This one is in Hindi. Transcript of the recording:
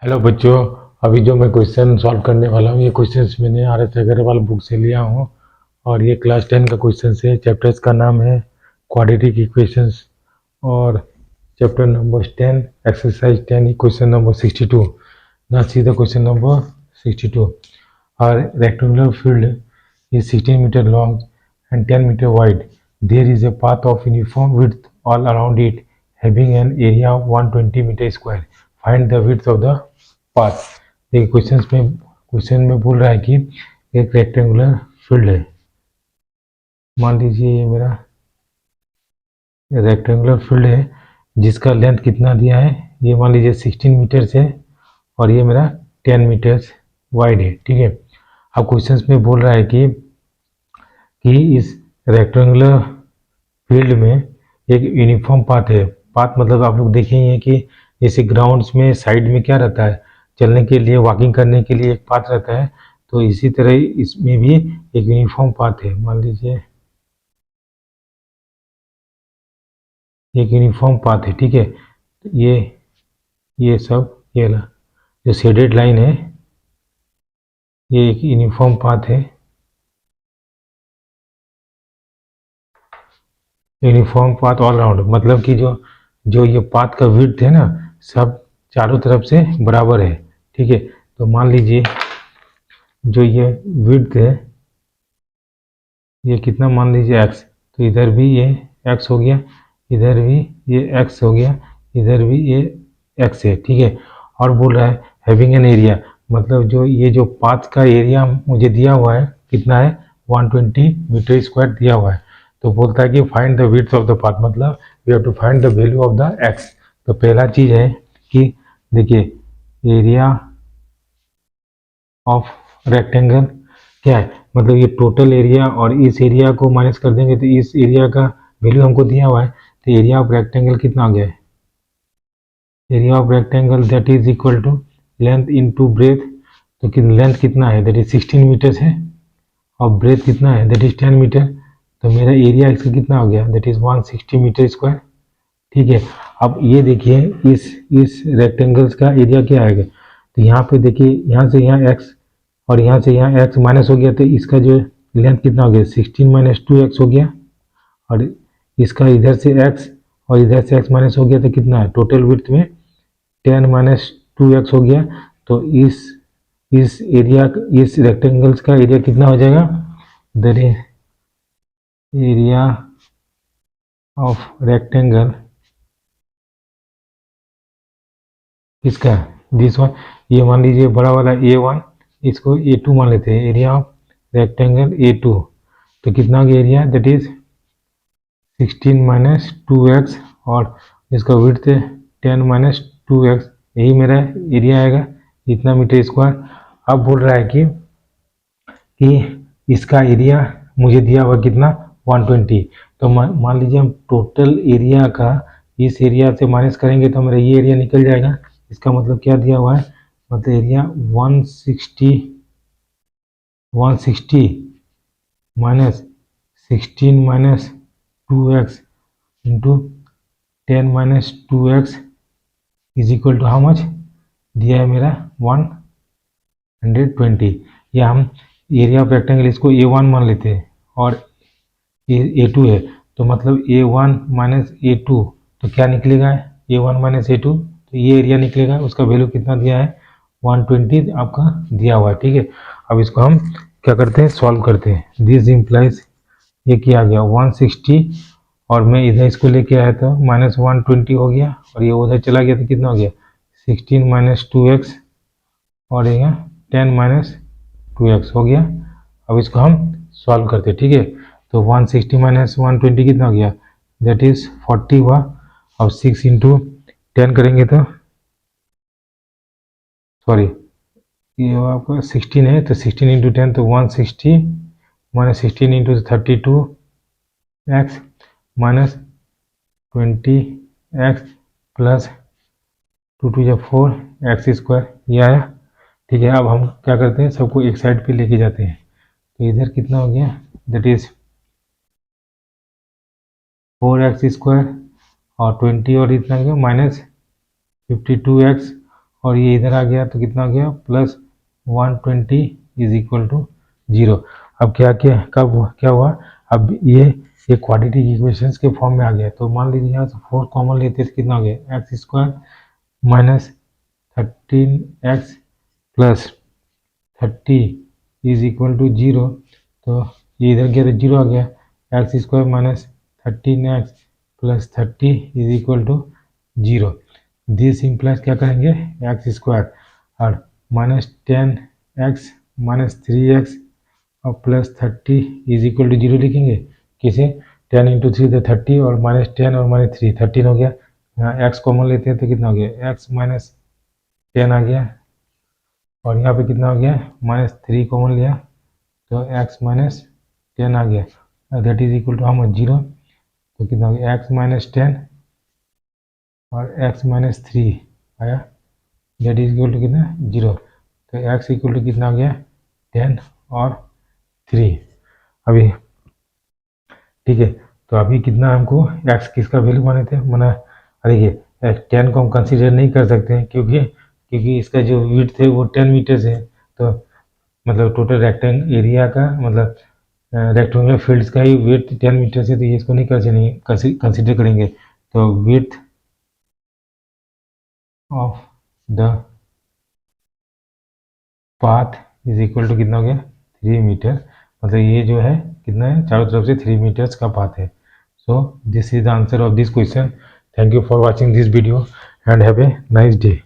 हेलो बच्चों। अभी जो मैं क्वेश्चन सॉल्व करने वाला हूँ, ये क्वेश्चंस मैंने RS अग्रवाल बुक से लिया हूँ और ये क्लास 10 का क्वेश्चन है। चैप्टर्स का नाम है क्वाड्रेटिक इक्वेशंस और chapter number 10 exercise 10 question number 62। ना सीधा क्वेश्चन नंबर 62। और rectangular field is 16 meter long and 10 meter wide. There is a path of uniform width all around it, having an area of 120 meter square. Find the width of the path. देखिए क्वेश्चन में बोल रहा है कि एक रेक्टेंगुलर फील्ड है। मान लीजिए ये मेरा रेक्टेंगुलर फील्ड है जिसका लेंथ कितना दिया है, ये मान लीजिए 16 मीटर्स है और ये मेरा 10 मीटर्स वाइड है। ठीक है। अब क्वेश्चन में बोल रहा है कि इस रेक्टेंगुलर फील्ड में एक यूनिफॉर्म पाथ है। पाथ मतलब आप लोग देखेंगे कि जैसे ग्राउंड्स में साइड में क्या रहता है, चलने के लिए, वॉकिंग करने के लिए एक पाथ रहता है, तो इसी तरह इसमें भी एक यूनिफॉर्म पाथ है। मान लीजिए एक यूनिफॉर्म पाथ है। ठीक है। ये सब ये जो शेडेड लाइन है ये एक यूनिफॉर्म पाथ है। यूनिफॉर्म पाथ ऑल राउंड मतलब कि जो जो ये पाथ का विड्थ है ना, सब चारों तरफ से बराबर है। ठीक है। तो मान लीजिए जो ये विड्थ है ये कितना, मान लीजिए x, तो इधर भी ये x हो गया, इधर भी ये x हो गया, इधर भी ये x है। ठीक है। और बोल रहा है हैविंग एन एरिया, मतलब जो ये जो पाथ का एरिया मुझे दिया हुआ है कितना है, 120 मीटर स्क्वायर दिया हुआ है। तो बोलता है कि find the width of the path, मतलब we have to find the value of the x। तो पहला चीज है कि देखिए एरिया ऑफ रेक्टेंगल क्या है, मतलब ये टोटल एरिया और इस एरिया को माइनस कर देंगे तो इस एरिया का वैल्यू हमको दिया हुआ है। तो एरिया ऑफ रेक्टेंगल कितना आ गया है, area of rectangle that is equal to length into breadth. तो कि लेंथ कितना है, दैट इज 16 मीटर्स है और ब्रेथ कितना है, दैट इज 10 मीटर। तो मेरा एरिया इसका कितना हो गया, दैट इज 160 मीटर स्क्वायर। ठीक है। अब ये देखिए इस रेक्टेंगल्स का एरिया क्या आएगा, तो यहाँ पे देखिए यहाँ से यहाँ x और यहाँ से यहाँ x माइनस हो गया, तो इसका जो लेंथ कितना हो गया, 16 माइनस 2x हो गया, और इसका इधर से x और इधर से x माइनस हो गया, तो कितना है टोटल विड्थ में 10 माइनस 2x हो गया। तो इस एरिया, इस रेक्टेंगल्स का एरिया कितना हो जाएगा, that is area of rectangle किसका, दिस वन, ये मान लीजिए बड़ा वाला A1, इसको A2 मान लेते हैं, एरिया ऑफ रेक्टेंगल A2। तो कितना गया area, that is 16 minus 2x और इसका विड्थ 10 माइनस 2x, यही मेरा एरिया आएगा, इतना मीटर स्क्वायर। अब बोल रहा है कि इसका एरिया मुझे दिया हुआ कितना, 120। तो मान लीजिए हम टोटल एरिया का इस एरिया से माइनस करेंगे तो हमारा ये एरिया निकल जाएगा। इसका मतलब क्या दिया हुआ है, मतलब area 160 minus 16 minus 2x into 10 minus 2x is equal to how much, दिया है मेरा 120। या हम एरिया ऑफ रेक्टेंगल इसको A1 मान लेते हैं और A2 है, तो मतलब A1 माइनस A2, तो क्या निकलेगा, A1 माइनस A2, तो ये एरिया निकलेगा, उसका वैल्यू कितना दिया है, 120 आपका दिया हुआ है। ठीक है। अब इसको हम क्या करते हैं, सॉल्व करते हैं। दिस इम्प्लाइज ये क्या आ गया 160 और मैं इधर इसको लेके आया था माइनस 120 हो गया और ये उधर चला गया तो कितना हो गया 16 माइनस 2x और ये 10 माइनस 2x हो गया। अब इसको हम सॉल्व करते हैं। ठीक है। तो 160 माइनस 120 कितना हो गया, दैट इज 40 हुआ। अब 6 इंटू 10 करेंगे तो सॉरी ये आपका 16 है, तो 16 इंटू 10 तो 160 minus 16 into 32x minus 20x plus 2 two या 4 एक्स स्क्वायर, ये आया। ठीक है। अब हम क्या करते हैं, सबको एक साइड पे लेके जाते हैं, तो इधर कितना हो गया, दैट इज 4x स्क्वायर और 20 और इतना हो गया माइनस 52x और ये इधर आ गया तो कितना हो गया प्लस 120 इज इक्वल टू 0। अब क्या क्या कब क्या हुआ, अब ये क्वाड्रेटिक इक्वेशंस के फॉर्म में आ गया। तो मान लीजिए यहाँ से 4 कॉमन लेते हैं तो कितना हो गया x square minus 13x plus 30 is equal to 0। तो ये इधर गया तो 0 आ गया, x square minus 13x plus 30 is equal to 0। This implies क्या करेंगे एक्स स्क्वायर और माइनस 10x माइनस 3x और प्लस 30 इज इक्वल टू 0 लिखेंगे। किसे 10 इंटू 3 तो 30 और माइनस 10 और माइनस 3 13 हो गया। यहाँ x कॉमन लेते हैं तो कितना हो गया x माइनस 10 आ गया और यहाँ पे कितना हो गया माइनस 3 कॉमन लिया तो x माइनस 10 आ गया, दैट इज इक्वल टू हम 0। तो कितना हो गया x माइनस 10 और x माइनस 3 आया, दैट इज इक्वल टू कितना 0। तो x इक्वल टू कितना हो गया 10 और 3 अभी, ठीक है। तो अभी कितना हमको x किसका वैल्यू माने थे मना, देखिए 10 को हम कंसीडर नहीं कर सकते हैं क्योंकि इसका जो विड्थ है वो 10 मीटर्स है। तो मतलब टोटल रेक्टेंगल एरिया का मतलब रेक्टेंगुलर फील्ड्स का ही विड्थ 10 मीटर है, तो ये इसको नहीं कंसीडर करेंगे। तो width of the path is equal to कितना हो गया 3 मीटर, मतलब ये जो है कितना है चारों तरफ से 3 मीटर्स का पाथ है। So this is the answer of this question. Thank you for watching this video and have a nice day.